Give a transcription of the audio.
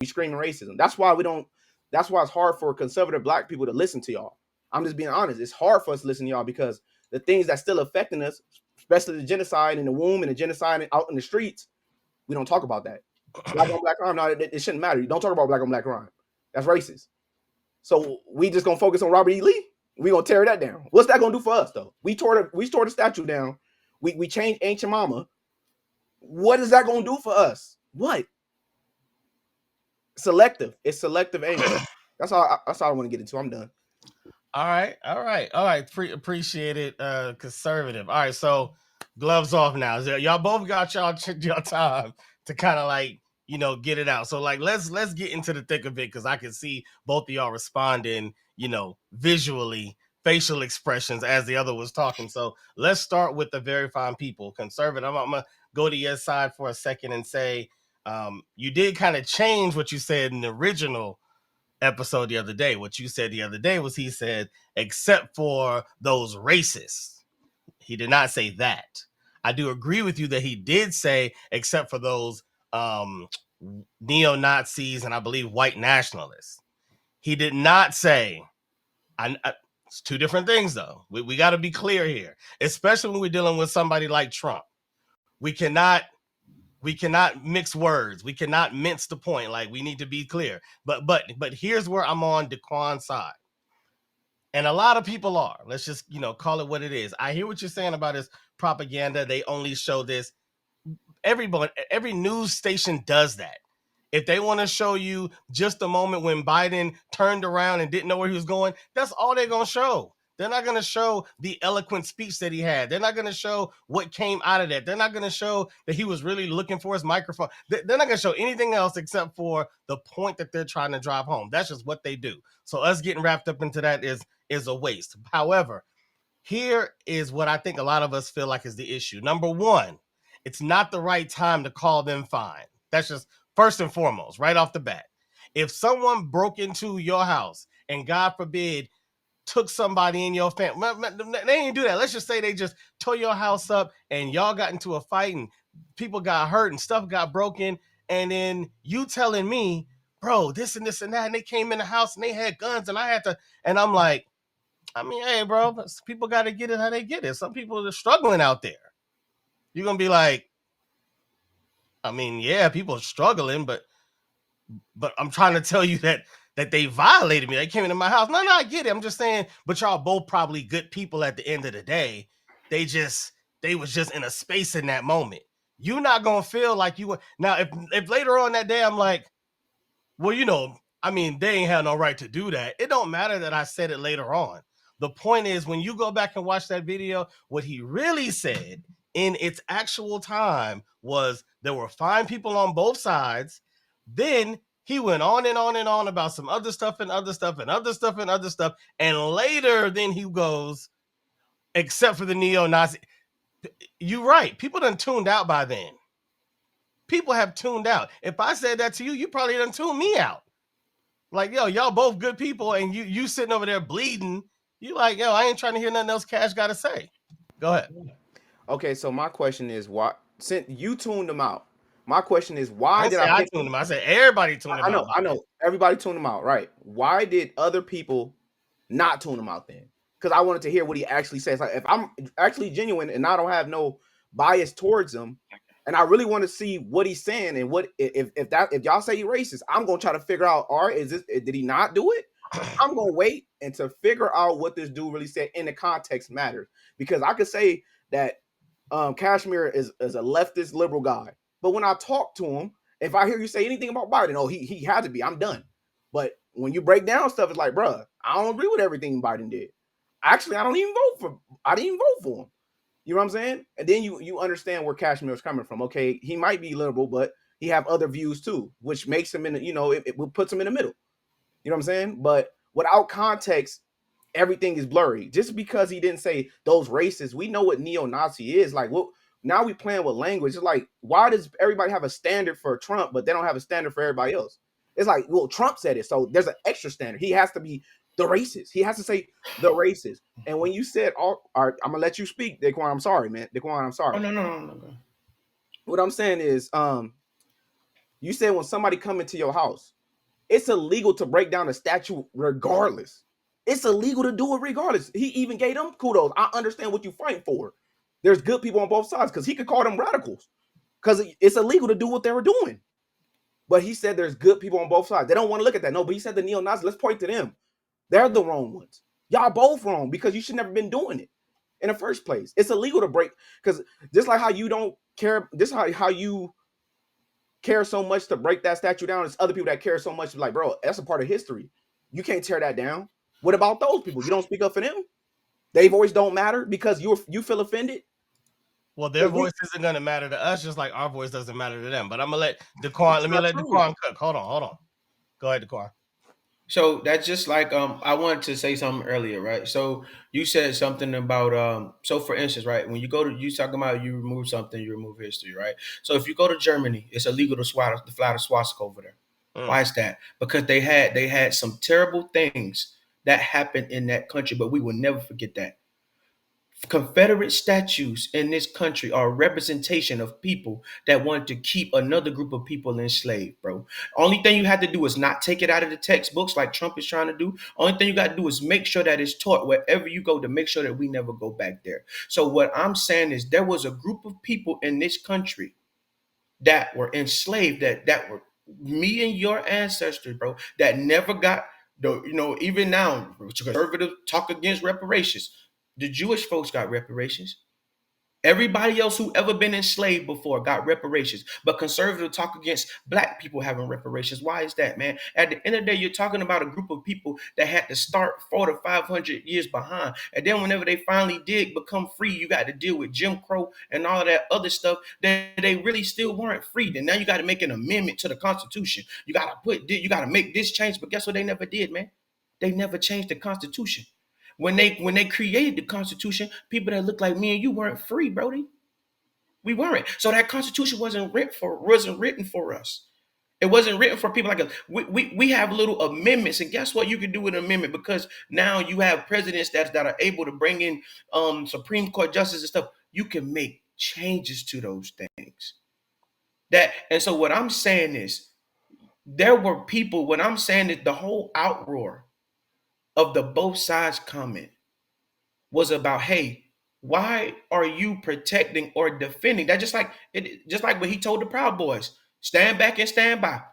We screaming racism. That's why we don't. That's why it's hard for conservative black people to listen to y'all. I'm just being honest. It's hard for us to listen to y'all because the things that's still affecting us, especially the genocide in the womb and the genocide out in the streets, we don't talk about that. Black on black crime, no, it shouldn't matter. You don't talk about black on black crime. That's racist. So we just gonna focus on Robert E. Lee. We gonna tear that down. What's that gonna do for us though? We tore the statue down. We changed Ancient Mama. What is that gonna do for us? What? Selective. It's selective anger. That's all. That's all I want to get into. I'm done. All right. Appreciate it, conservative. All right, so gloves off now. So y'all both got your time to kind of like get it out. So like let's get into the thick of it because I can see both of y'all responding, visually, facial expressions as the other was talking. So let's start with the very fine people. Conservative. I'm gonna go to your side for a second and say, you did kind of change what you said in the original episode the other day. What you said the other day was he said, except for those racists. He did not say that. I do agree with you that he did say, except for those neo-Nazis and I believe white nationalists. He did not say, it's two different things though. We got to be clear here, especially when we're dealing with somebody like Trump. We cannot mix words. We cannot mince the point. Like we need to be clear. But here's where I'm on Daquan's side. And a lot of people are. Let's just, call it what it is. I hear what you're saying about his propaganda. They only show this. Every news station does that. If they want to show you just the moment when Biden turned around and didn't know where he was going, that's all they're going to show. They're not going to show the eloquent speech that he had. They're not going to show what came out of that. They're not going to show that he was really looking for his microphone. They're not going to show anything else except for the point that they're trying to drive home. That's just what they do. So us getting wrapped up into that is a waste. However, here is what I think a lot of us feel like is the issue. Number one, it's not the right time to call them fine. That's just first and foremost, right off the bat. If someone broke into your house and God forbid took somebody in your family, they didn't do that. Let's just say they just tore your house up and y'all got into a fight and people got hurt and stuff got broken. And then you telling me, bro, this and this and that. And they came in the house and they had guns and I had to, and I'm like, I mean, hey, bro, people got to get it how they get it. Some people are struggling out there. You're going to be like, I mean, yeah, people are struggling, but I'm trying to tell you that they violated me. They came into my house. No, I get it. I'm just saying, but y'all both probably good people at the end of the day. They was just in a space in that moment. You're not going to feel like you were. Now, if later on that day, I'm like, well, I mean, they ain't had no right to do that. It don't matter that I said it later on. The point is, when you go back and watch that video, what he really said in its actual time was there were fine people on both sides. Then he went on and on and on about some other stuff and other stuff and other stuff and other stuff. And later, then he goes, except for the neo-Nazi. You're right. People done tuned out by then. People have tuned out. If I said that to you, you probably done tuned me out. Like, yo, y'all both good people, and you sitting over there bleeding. You like, yo, I ain't trying to hear nothing else Cash got to say. Go ahead. Okay, so my question is, why? Since you tuned them out, my question is, why I did say I I pick tuned them? him. I said everybody tuned him out. I know. Everybody tuned them out, right? Why did other people not tune them out then? Because I wanted to hear what he actually says. Like, if I'm actually genuine and I don't have no bias towards him, and I really want to see what he's saying and what if y'all say he's racist, I'm gonna try to figure out, all right, did he not do it? I'm gonna wait and to figure out what this dude really said in the context matters. Because I could say that Cashmere is a leftist liberal guy, but when I talk to him, if I hear you say anything about Biden, oh, he had to be, I'm done. But when you break down stuff, it's like, bruh, I don't agree with everything Biden did. Actually, I didn't even vote for him. You know what I'm saying? And then you understand where Cashmere is coming from. Okay, he might be liberal, but he have other views too, which makes him in the, it puts him in the middle. You know what I'm saying? But without context, everything is blurry. Just because he didn't say those racists, we know what neo-Nazi is. Like, what? Now we playing with language. It's like, why does everybody have a standard for Trump, but they don't have a standard for everybody else? It's like, well, Trump said it, so there's an extra standard. He has to be the racist. He has to say the racist. And when you said, all right, I'm gonna let you speak, Daquan. I'm sorry, man. Daquan, I'm sorry. Oh no. What I'm saying is, You said when somebody come into your house, it's illegal to break down a statue regardless. It's illegal to do it regardless. He even gave them kudos. I understand what you fighting for. There's good people on both sides because he could call them radicals because it's illegal to do what they were doing. But he said there's good people on both sides. They don't want to look at that. No, but he said the neo-Nazis, let's point to them. They're the wrong ones. Y'all both wrong because you should never been doing it in the first place. It's illegal to break because just like how you don't care, this how you care so much to break that statue down. There's other people that care so much, like, bro, that's a part of history. You can't tear that down. What about those people? You don't speak up for them? Their voice don't matter because you feel offended? Well, their voice isn't going to matter to us, just like our voice doesn't matter to them. But I'm gonna let Daquan. Let me let Daquan cook. Hold on. Go ahead, Daquan. So that's just like I wanted to say something earlier, right? So you said something about so for instance, right, when you go to you talking about you remove something, you remove history, right? So if you go to Germany, it's illegal to fly the swastika over there. Why is that? Because they had some terrible things that happened in that country, but we will never forget that. Confederate statues in this country are a representation of people that wanted to keep another group of people enslaved, bro. Only thing you have to do is not take it out of the textbooks like Trump is trying to do. Only thing you got to do is make sure that it's taught wherever you go to make sure that we never go back there. So what I'm saying is there was a group of people in this country that were enslaved, that were me and your ancestors, bro, that never got the, even now, conservative talk against reparations. The Jewish folks got reparations. Everybody else who ever been enslaved before got reparations. But conservative talk against black people having reparations. Why is that, man? At the end of the day, you're talking about a group of people that had to start 400 to 500 years behind. And then whenever they finally did become free, you got to deal with Jim Crow and all of that other stuff that they really still weren't free. And now you got to make an amendment to the Constitution. You got to make this change. But guess what they never did, man? They never changed the Constitution. When they created the Constitution, people that looked like me and you weren't free, Brody. We weren't. So that Constitution wasn't written for us. It wasn't written for people like us. We have little amendments, and guess what? You can do an amendment because now you have presidents that are able to bring in Supreme Court justices and stuff. You can make changes to those things. And so what I'm saying is there were people, when I'm saying that the whole outroar of the both sides comment was about, hey, why are you protecting or defending that? Just like what he told the Proud Boys, stand back and stand by.